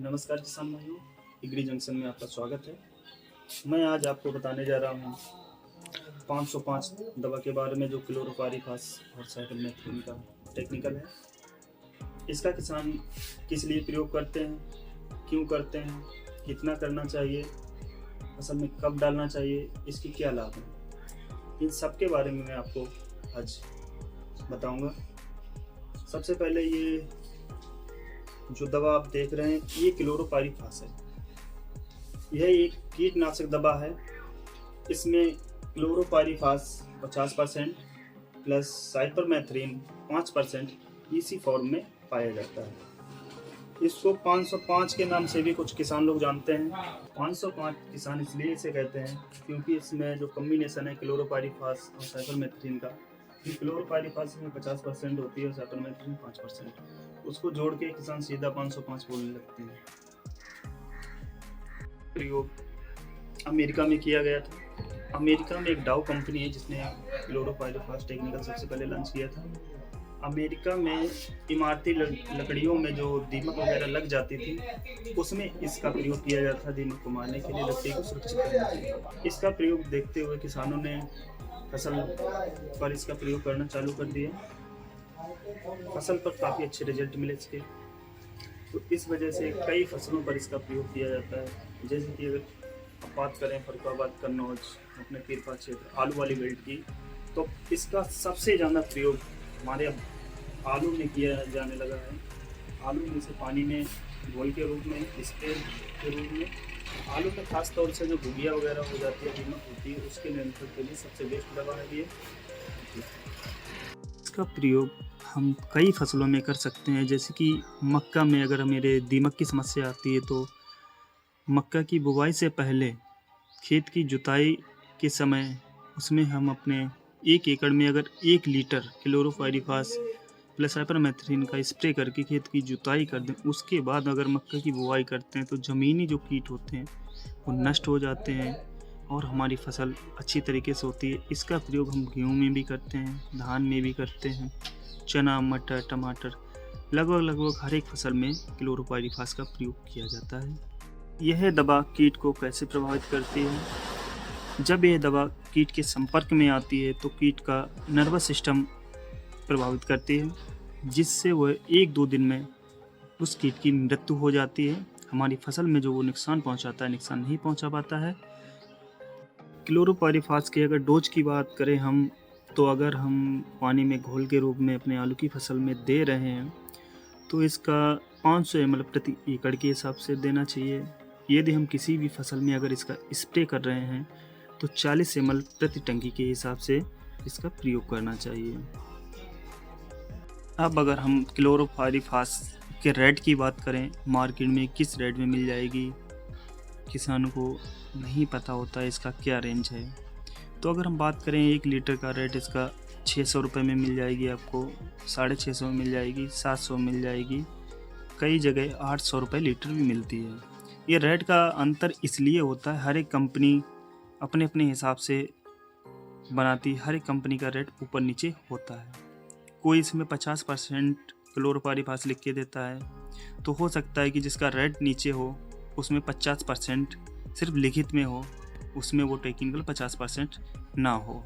नमस्कार किसान भाइयों, एग्री जंक्शन में आपका स्वागत है। मैं आज आपको बताने जा रहा हूँ 505 दवा के बारे में, जो क्लोरोपाइरीफास और साइक्लोमेथ्रिन का टेक्निकल है। इसका किसान किस लिए प्रयोग करते हैं, क्यों करते हैं, कितना करना चाहिए, फसल में कब डालना चाहिए, इसके क्या लाभ हैं, इन सब के बारे में मैं आपको आज बताऊंगा। सबसे पहले ये जो दवा आप देख रहे हैं, ये क्लोरोपाइरीफास है। यह एक कीटनाशक दवा है। इसमें क्लोरोपाइरीफास 50% प्लस साइपरमेथ्रिन 5% इसी फॉर्म में पाया जाता है। इसको 505 के नाम से भी कुछ किसान लोग जानते हैं। 505 किसान इसलिए इसे कहते हैं क्योंकि इसमें जो कम्बिनेशन है क्लोरोपाइरीफास और साइपरमेथ्रिन का, ये क्लोरोपाइरीफास में 50% होती है और साइपरमेथ्रिन 5%, उसको जोड़ के किसान सीधा 505 बोलने लगते हैं। प्रयोग अमेरिका में किया गया था। अमेरिका में एक डाउ कंपनी है जिसने क्लोरोपाइरीफास टेक्निकल सबसे पहले लॉन्च किया था। अमेरिका में इमारती लकड़ियों में जो दीमक वगैरह लग जाती थी, उसमें इसका प्रयोग किया जाता था दीमक को मारने के लिए, लकड़ी को सुरक्षित करने के लिए। इसका प्रयोग देखते हुए किसानों ने फसल पर इसका प्रयोग करना चालू कर दिया। फसल पर काफ़ी अच्छे रिजल्ट मिले इसके, तो इस वजह से कई फसलों पर इसका प्रयोग किया जाता है। जैसे कि अगर बात करें फरुखाबाद, कन्नौज, अपने पीरपा क्षेत्र आलू वाली बेल्ट की, तो इसका सबसे ज़्यादा प्रयोग हमारे अब आलू में किया जाने लगा है। आलू में से पानी में घोल के रूप में, स्प्रे के रूप में, आलू में खास तौर से जो घुगिया वगैरह हो जाती है, दीमक होती है, उसके नियंत्रण के लिए सबसे बेस्ट दवा है ये। इसका प्रयोग हम कई फसलों में कर सकते हैं। जैसे कि मक्का में अगर मेरे दीमक की समस्या आती है, तो मक्का की बुवाई से पहले खेत की जुताई के समय उसमें हम अपने 1 एकड़ में अगर 1 लीटर क्लोरोपाइरीफास प्लस साइपरमेथ्रिन का स्प्रे करके खेत की जुताई कर दें, उसके बाद अगर मक्का की बुवाई करते हैं तो ज़मीनी जो कीट होते हैं वो नष्ट हो जाते हैं और हमारी फसल अच्छी तरीके से होती है। इसका प्रयोग हम गेहूँ में भी करते हैं, धान में भी करते हैं, चना, मटर, टमाटर, लगभग हर एक फसल में क्लोरोपाइरीफास का प्रयोग किया जाता है। यह दवा कीट को कैसे प्रभावित करती है? जब यह दवा कीट के संपर्क में आती है तो कीट का नर्वस सिस्टम प्रभावित करती है, जिससे वह 1-2 दिन में उस कीट की मृत्यु हो जाती है। हमारी फसल में जो वो नुकसान पहुंचाता है, नुकसान नहीं पहुंचा पाता है। क्लोरोपाइरीफास के अगर डोज की बात करें हम, तो अगर हम पानी में घोल के रूप में अपने आलू की फसल में दे रहे हैं तो इसका 500 ml प्रति एकड़ के हिसाब से देना चाहिए। यदि हम किसी भी फसल में अगर इसका स्प्रे कर रहे हैं तो 40 ml प्रति टंकी के हिसाब से इसका प्रयोग करना चाहिए। अब अगर हम क्लोरोपाइरीफास के रेट की बात करें, मार्केट में किस रेट में मिल जाएगी, किसानों को नहीं पता होता है इसका क्या रेंज है। तो अगर हम बात करें 1 लीटर का रेट इसका 600 रुपये में मिल जाएगी, आपको 650 में मिल जाएगी, 700 मिल जाएगी, कई जगह 800 रुपये लीटर भी मिलती है। ये रेट का अंतर इसलिए होता है, हर एक कंपनी अपने अपने हिसाब से बनाती है, हर एक कंपनी का रेट ऊपर नीचे होता है। कोई इसमें 50% क्लोरोपाइरीफास लिख के देता है, तो हो सकता है कि जिसका रेट नीचे हो उसमें 50% सिर्फ लिखित में हो, उसमें वो टेक्निकल 50% ना हो।